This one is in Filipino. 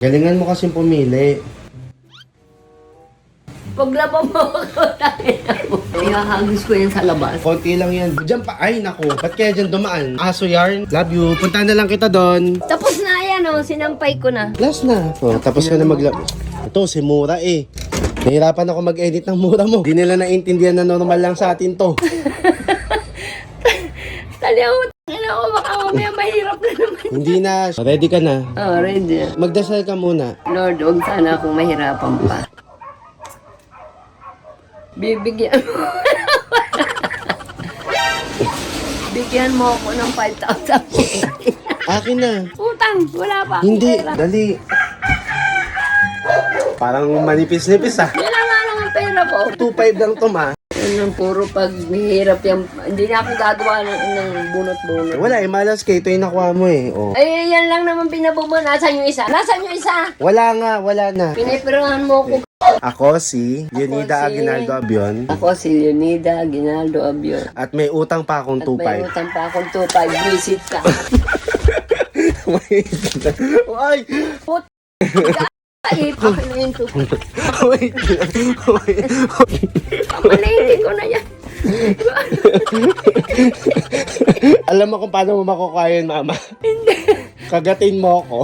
Galingan mo kasing pumili. Paglaba mo ako, ihahagis ko yan sa labas. Konti lang yan. Diyan pa. Ay, naku. Ba't kaya dyan dumaan? Aso yarn. Love you. Punta na lang kita doon. Tapos na yan, oh. Sinampay ko na. Last na. Oh, tapos ka na maglaba. Ito, si Mura eh. Nahirapan ako mag-edit ng Mura mo. Di nila naintindihan na normal lang sa atin to. Tali ako, ako, baka mamaya mahirap na naman. Hindi na. Ready ka na. Oh, ready na. Magdasal ka muna. Lord, huwag sana akong mahirapan pa. Bibigyan mo. Bigyan mo ako ng 5,000. Akin na. Utang, wala pa. Hindi. Pera. Dali. Parang manipis-nipis ah. Yan na nga lang ang pera ko. 2.5 lang to ma. Yan ang puro pag mahirap yan. Hindi na ako gagawa ng bunot-bunot. Wala eh, malas kayo. Ito yung nakuha mo eh. Oh. Ay, yan lang naman pinabumo. Nasaan yung isa? Nasaan yung isa? Wala nga, wala na. Pinipirahan mo ko. Ako si Leonida si- Aguinaldo Abion. Ako si Leonida Aguinaldo Abion. At may utang pa akong At may 2.5. utang pa akong 2,500. Visit ka. Wait. Ay! Put. Ay, akin na yung 2,500. Wait. Wait. Pamaliti ko na yan. Alam mo kung paano mo makukuha yun, mama? Hindi. Kagatin mo ako.